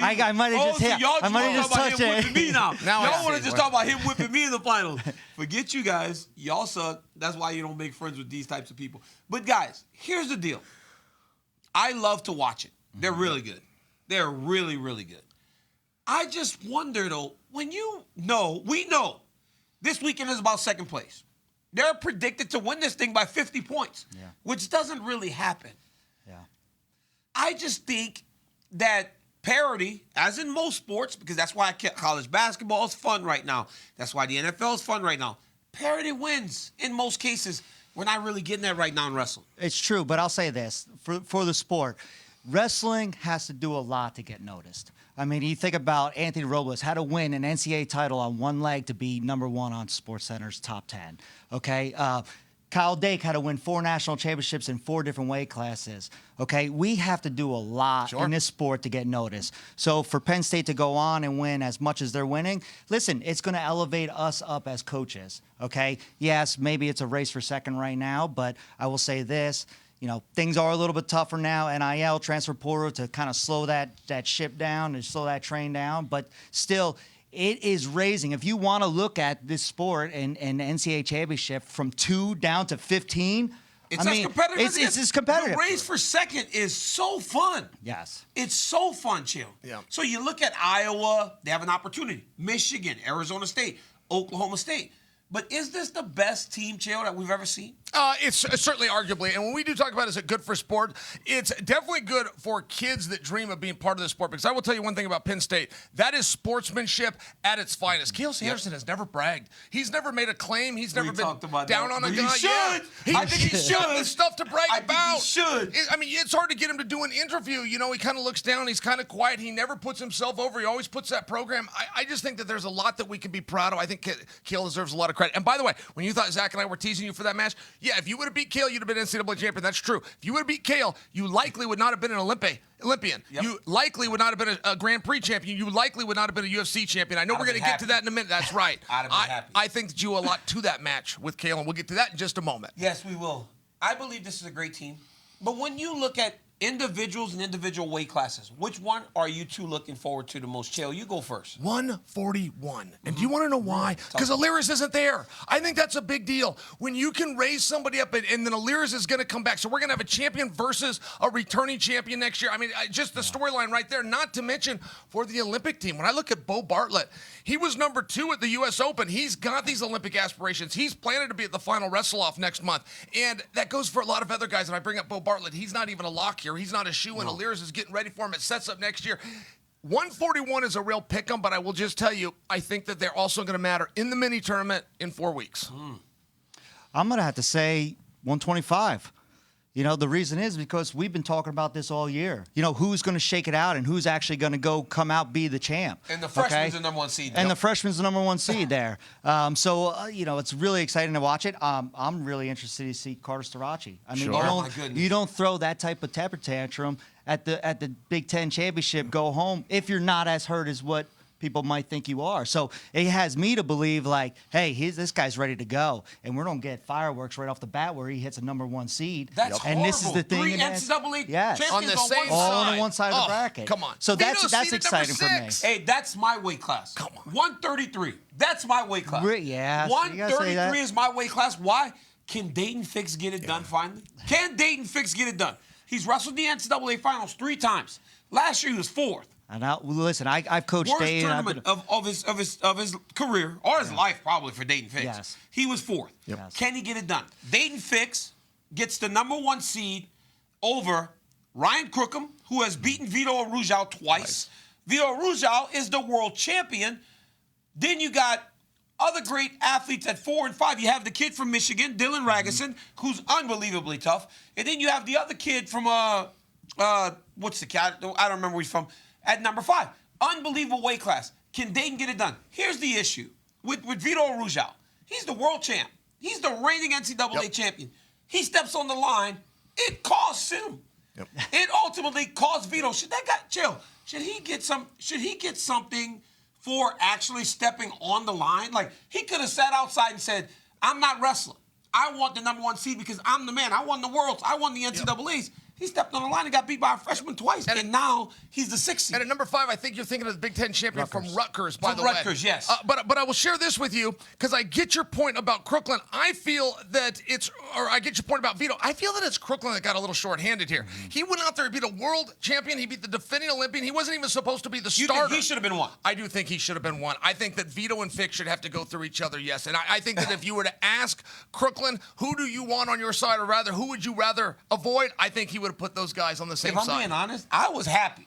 Speaker 7: I might have just hit. I might have just touched it.
Speaker 1: Me now. Y'all want to just talk about him whipping me in the finals. Forget you guys. Y'all suck. That's why you don't make friends with these types of people. But guys, here's the deal. I love to watch it. They're really good. They're really, really good. I just wonder though, when we know this weekend is about second place. They're predicted to win this thing by 50 points, which doesn't really happen.
Speaker 7: Yeah.
Speaker 1: I just think that parity, as in most sports, because that's why college basketball is fun right now. That's why the NFL is fun right now. Parity wins in most cases. We're not really getting that right now in wrestling.
Speaker 7: It's true, but I'll say this. For the sport, wrestling has to do a lot to get noticed. I mean, you think about Anthony Robles had to win an NCAA title on one leg to be number 1 on SportsCenter's top 10. Okay, Kyle Dake had to win 4 national championships in 4 different weight classes. Okay, we have to do a lot in this sport to get noticed. So for Penn State to go on and win as much as they're winning, listen, it's going to elevate us up as coaches. Okay, yes, maybe it's a race for second right now, but I will say this. You know, things are a little bit tougher now, NIL, transfer portal, to kind of slow that ship down and slow that train down. But still, it is raising. If you want to look at this sport and NCAA championship from 2 down to 15,
Speaker 1: it's competitive.
Speaker 7: It's competitive.
Speaker 1: The race for second is so fun.
Speaker 7: Yes.
Speaker 1: It's so fun, Chael.
Speaker 2: Yeah.
Speaker 1: So you look at Iowa, they have an opportunity. Michigan, Arizona State, Oklahoma State. But is this the best team, Chael, that we've ever seen?
Speaker 2: It's certainly arguably, and when we do talk about is it good for sport, it's definitely good for kids that dream of being part of the sport. Because I will tell you one thing about Penn State, that is sportsmanship at its finest. Chael Sanderson has never bragged. He's never made a claim. He's never been down on a guy.
Speaker 1: He should. I think he should.
Speaker 2: The stuff to brag about.
Speaker 1: I think he should.
Speaker 2: I mean, it's hard to get him to do an interview. You know, he kind of looks down. He's kind of quiet. He never puts himself over. He always puts that program. I just think that there's a lot that we can be proud of. I think Chael deserves a lot of credit. And by the way, when you thought Zach and I were teasing you for that match, yeah, if you would have beat Chael, you'd have been NCAA champion. That's true. If you would have beat Chael, you likely would not have been an Olympian. Yep. You likely would not have been a Grand Prix champion. You likely would not have been a UFC champion. I know we're going to get to that in a minute. That's right.
Speaker 1: I'd have been happy.
Speaker 2: I think that you owe a lot to that match with Chael, and we'll get to that in just a moment.
Speaker 1: Yes, we will. I believe this is a great team. But when you look at individuals and individual weight classes, which one are you two looking forward to the most? Chael, you go first.
Speaker 2: 141. And do you want to know why? Because Aliris isn't there. I think that's a big deal. When you can raise somebody up and then Aliris is going to come back. So we're going to have a champion versus a returning champion next year. I mean, just the storyline right there, not to mention for the Olympic team. When I look at Bo Bartlett, he was number 2 at the U.S. Open. He's got these Olympic aspirations. He's planning to be at the final wrestle-off next month. And that goes for a lot of other guys. And I bring up Bo Bartlett. He's not even a lock here. He's not a shoe-in. No. Aliris is getting ready for him. It sets up next year. 141 is a real pick-em, but I will just tell you, I think that they're also going to matter in the mini-tournament in 4 weeks.
Speaker 7: I'm going to have to say 125. You know, the reason is because we've been talking about this all year. You know, who's going to shake it out and who's actually going to come out, be the champ.
Speaker 1: And the freshman's the number 1 seed.
Speaker 7: And the freshman's the number 1 seed there. You know, it's really exciting to watch it. I'm really interested to see Carter Starachi. I mean, you don't throw that type of temper tantrum at the Big Ten championship, go home, if you're not as hurt as what people might think you are. So it has me to believe, like, hey, this guy's ready to go. And we're going to get fireworks right off the bat where he hits a number 1 seed.
Speaker 1: That's
Speaker 7: and
Speaker 1: horrible.
Speaker 7: this is the thing.
Speaker 1: 3 NCAA champions
Speaker 2: on the same side.
Speaker 7: All on one side of the bracket.
Speaker 2: Come on.
Speaker 7: So that's exciting for me.
Speaker 1: Hey, that's my weight class.
Speaker 2: Come on.
Speaker 1: 133. That's my weight class.
Speaker 7: Yeah.
Speaker 1: 133 is my weight class. Why? Can Dayton Fix get it done finally? Can Dayton Fix get it done? He's wrestled the NCAA finals 3 times. Last year he was 4th.
Speaker 7: And listen, I've coached
Speaker 1: Worst
Speaker 7: Dayton.
Speaker 1: tournament of his career or his life probably for Dayton Fix.
Speaker 7: Yes.
Speaker 1: He was 4th.
Speaker 7: Yep. Yes.
Speaker 1: Can he get it done? Dayton Fix gets the number 1 seed over Ryan Crookham, who has beaten Vito Arujau twice. Vito Arujau is the world champion. Then you got other great athletes at 4 and 5. You have the kid from Michigan, Dylan Ragusin, who's unbelievably tough. And then you have the other kid from what's the cat? I don't remember where he's from. At number 5, unbelievable weight class. Can Dayton get it done? Here's the issue with Vito Arujau. He's the world champ. He's the reigning NCAA champion. He steps on the line. It costs him. Yep. It ultimately costs Vito. Should that guy chill? Should he get something for actually stepping on the line? Like, he could have sat outside and said, "I'm not wrestling. I want the number 1 seed because I'm the man. I won the worlds. I won the NCAAs." He stepped on the line and got beat by a freshman twice, and now he's the 6th seed.
Speaker 2: And at number 5, I think you're thinking of the Big Ten champion from Rutgers, by the way.
Speaker 1: Rutgers, yes.
Speaker 2: But I will share this with you because I get your point about Crooklyn. I get your point about Vito. I feel that it's Crooklyn that got a little short-handed here. Mm-hmm. He went out there and beat a world champion. He beat the defending Olympian. He wasn't even supposed to be the starter.
Speaker 1: You think he should have been 1?
Speaker 2: I do think he should have been 1. I think that Vito and Fix should have to go through each other, yes. And I think that if you were to ask Crooklyn, who do you want on your side, or rather, who would you rather avoid, I think he would have put those guys on the same side.
Speaker 1: If I'm being honest, I was happy.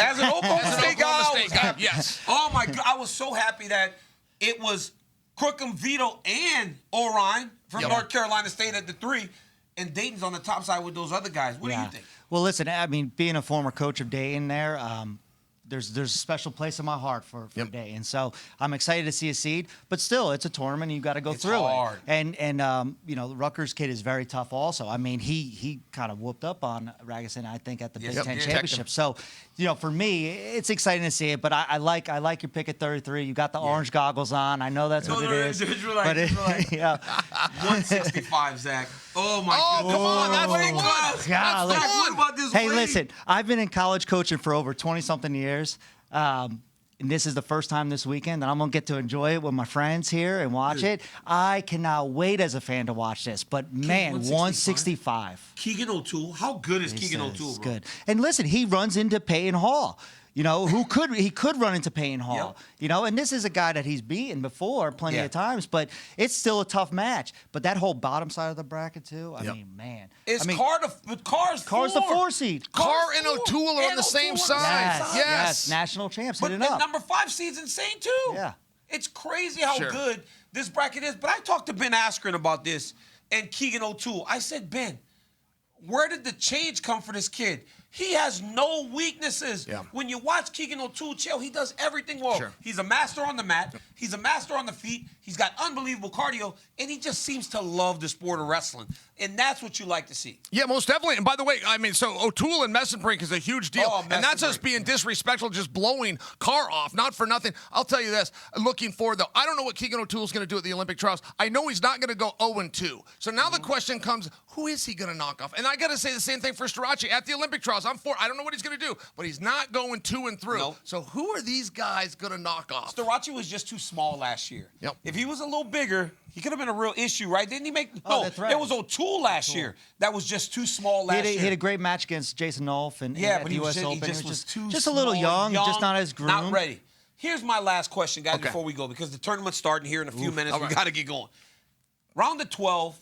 Speaker 1: As an Oklahoma State guy, I was happy.
Speaker 2: Yes.
Speaker 1: Oh, my God. I was so happy that it was Crookham, Vito, and Orion from North Carolina State at the 3, and Dayton's on the top side with those other guys. What do you think?
Speaker 7: Well, listen, I mean, being a former coach of Dayton there, there's a special place in my heart for Dayton. So I'm excited to see a seed, but still, it's a tournament. You've got to go through
Speaker 1: hard.
Speaker 7: it. And you know, the Rutgers kid is very tough also. I mean, he kind of whooped up on Ragusin, I think, at the Big Ten Championship. So, you know, for me, it's exciting to see it, but I like your pick at 33. You got the orange goggles on. I know that's what it is.
Speaker 1: Yeah. 165, Zach. Oh, my God.
Speaker 2: Come on. That's the one.
Speaker 7: Golly.
Speaker 1: What about this
Speaker 7: Hey,
Speaker 1: league?
Speaker 7: listen, I've been in college coaching for over 20-something years. And this is the first time this weekend that I'm going to get to enjoy it with my friends here and watch it. I cannot wait as a fan to watch this. But, man, 165.
Speaker 1: Keegan O'Toole. How good is Keegan O'Toole, bro?
Speaker 7: Good. And, listen, he runs into Peyton Hall. You know, he could run into Payne Hall.
Speaker 1: Yep.
Speaker 7: You know, and this is a guy that he's beaten before plenty of times, but it's still a tough match. But that whole bottom side of the bracket too. I mean, man,
Speaker 1: Is
Speaker 7: I mean,
Speaker 1: Carr's
Speaker 7: the 4 seed.
Speaker 2: Carr and O'Toole are on the same side.
Speaker 7: Yes, national champs
Speaker 1: But
Speaker 7: hitting
Speaker 1: the
Speaker 7: up.
Speaker 1: number 5 seed's insane too.
Speaker 7: Yeah.
Speaker 1: It's crazy how
Speaker 2: Sure.
Speaker 1: good this bracket is. But I talked to Ben Askren about this and Keegan O'Toole. I said, Ben, where did the change come for this kid? He has no weaknesses.
Speaker 2: Yeah.
Speaker 1: When you watch Keegan O'Toole, Chael, he does everything well.
Speaker 2: Sure.
Speaker 1: He's a master on the mat. He's a master on the feet. He's got unbelievable cardio, and he just seems to love the sport of wrestling. And that's what you like to see.
Speaker 2: Yeah, most definitely. And by the way, I mean, so O'Toole and Messenbrink is a huge deal.
Speaker 1: Oh,
Speaker 2: and that's us
Speaker 1: Messenbrink.
Speaker 2: being disrespectful, just blowing Carr off, not for nothing. I'll tell you this, looking forward, though, I don't know what Keegan O'Toole's going to do at the Olympic trials. I know he's not going to go 0-2. So now the question comes, who is he going to knock off? And I got to say the same thing for Starace at the Olympic trials. I don't know what he's going to do, but he's not going 2 and through.
Speaker 1: Nope.
Speaker 2: So who are these guys going to knock off?
Speaker 1: Starace was just too small last year.
Speaker 2: Yep.
Speaker 1: If he was a little bigger, he could have been a real issue, right? Didn't he make? No,
Speaker 7: that's right.
Speaker 1: it was O'Toole last year. That was just too small last
Speaker 7: He
Speaker 1: year.
Speaker 7: had a great match against Jason Nolf and
Speaker 1: Yeah,
Speaker 7: at
Speaker 1: but
Speaker 7: the
Speaker 1: he
Speaker 7: U.S.
Speaker 1: was
Speaker 7: Open.
Speaker 1: just was too
Speaker 7: just a little
Speaker 1: small,
Speaker 7: young, just not as groomed.
Speaker 1: Not ready. Here's my last question, guys,
Speaker 2: Okay.
Speaker 1: before we go, because the tournament's starting here in a few minutes.
Speaker 2: all
Speaker 1: We
Speaker 2: right.
Speaker 1: got to get going. Round of 12,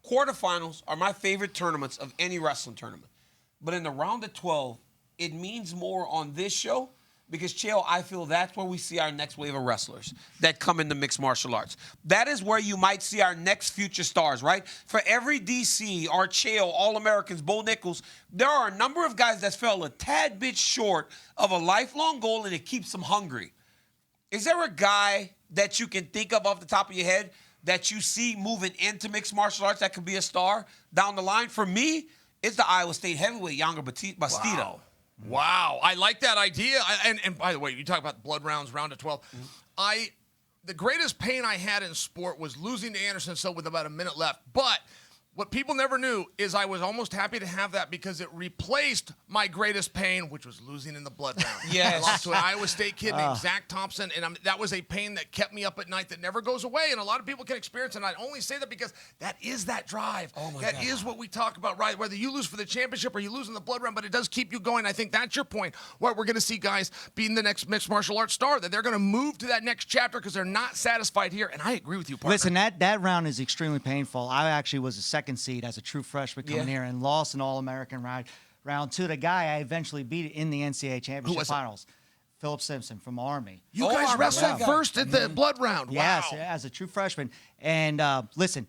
Speaker 1: quarterfinals are my favorite tournaments of any wrestling tournament. But in the round of 12, it means more on this show because, Chael, I feel that's where we see our next wave of wrestlers that come into mixed martial arts. That is where you might see our next future stars, right? For every DC, our Chael, All-Americans, Bo Nichols, there are a number of guys that fell a tad bit short of a lifelong goal, and it keeps them hungry. Is there a guy that you can think of off the top of your head that you see moving into mixed martial arts that could be a star down the line? For me, it's the Iowa State heavyweight, Younger Bastida.
Speaker 2: Wow, I like that idea. And by the way, you talk about blood rounds, round of 12. The greatest pain I had in sport was losing to Anderson Silva with about a minute left. But what people never knew is I was almost happy to have that because it replaced my greatest pain, which was losing in the blood round.
Speaker 1: Yes.
Speaker 2: I lost to an Iowa State kid named Zach Thompson, and that was a pain that kept me up at night that never goes away. And a lot of people can experience it. And I only say that because that is that drive.
Speaker 1: Oh, my
Speaker 2: That
Speaker 1: God.
Speaker 2: is what we talk about, right? Whether you lose for the championship or you lose in the blood round, but it does keep you going. I think that's your point, where we're going to see guys being the next mixed martial arts star, that they're going to move to that next chapter because they're not satisfied here. And I agree with you, partner.
Speaker 7: Listen, that round is extremely painful. I actually was a second seed as a true freshman coming
Speaker 1: Yeah.
Speaker 7: here and lost an All-American round to the guy I eventually beat in the NCAA Championship
Speaker 2: was it?
Speaker 7: Finals, Philip Simpson from Army.
Speaker 2: You
Speaker 1: Oh,
Speaker 2: guys
Speaker 1: I
Speaker 2: wrestled
Speaker 1: remember that guy.
Speaker 2: first at the blood round.
Speaker 7: Yes,
Speaker 2: Wow.
Speaker 7: as a true freshman. And listen,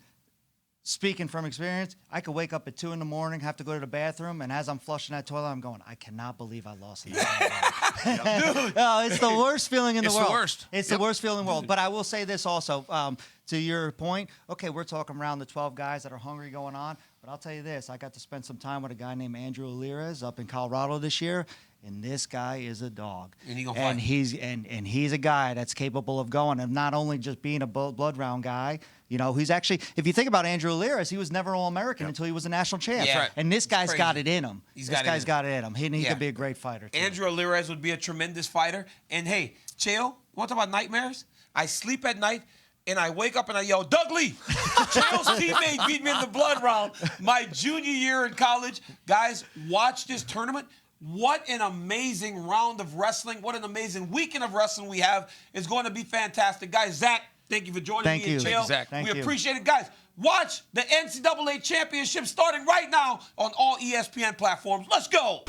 Speaker 7: speaking from experience, I could wake up at 2 in the morning, have to go to the bathroom, and as I'm flushing that toilet, I'm going, I cannot believe I lost in that. No, it's the worst feeling in the
Speaker 2: It's the
Speaker 7: world.
Speaker 2: worst.
Speaker 7: It's the worst feeling in the world. But I will say this also, to your point, okay, we're talking around the 12 guys that are hungry going on, but I'll tell you this, I got to spend some time with a guy named Andrew Alirez up in Colorado this year, and this guy is a dog.
Speaker 1: And he gonna
Speaker 7: and
Speaker 1: fight.
Speaker 7: he's a guy that's capable of going and not only just being a blood round guy. You know, he's actually, if you think about Andrew Alirez, he was never All-American until he was a national champ.
Speaker 1: Yeah. That's right.
Speaker 7: And this
Speaker 1: It's
Speaker 7: guy's got
Speaker 1: crazy.
Speaker 7: it in him.
Speaker 1: He's
Speaker 7: This
Speaker 1: got it
Speaker 7: guy's
Speaker 1: in
Speaker 7: got it in him. He
Speaker 1: Yeah.
Speaker 7: could be a great fighter, too.
Speaker 1: Andrew Alirez would be a tremendous fighter. And hey, Chael, you want to talk about nightmares? I sleep at night and I wake up and I yell, Doug Lee! Chael's teammate beat me in the blood round my junior year in college. Guys, watch this tournament. What an amazing round of wrestling. What an amazing weekend of wrestling we have. It's going to be fantastic. Guys, Zach, thank you for joining
Speaker 7: Thank
Speaker 1: me
Speaker 7: you.
Speaker 1: and
Speaker 7: Thank
Speaker 1: Chael.
Speaker 7: you, Zach. Thank
Speaker 1: We
Speaker 7: you.
Speaker 1: appreciate it. Guys, watch the NCAA Championship starting right now on all ESPN platforms. Let's go.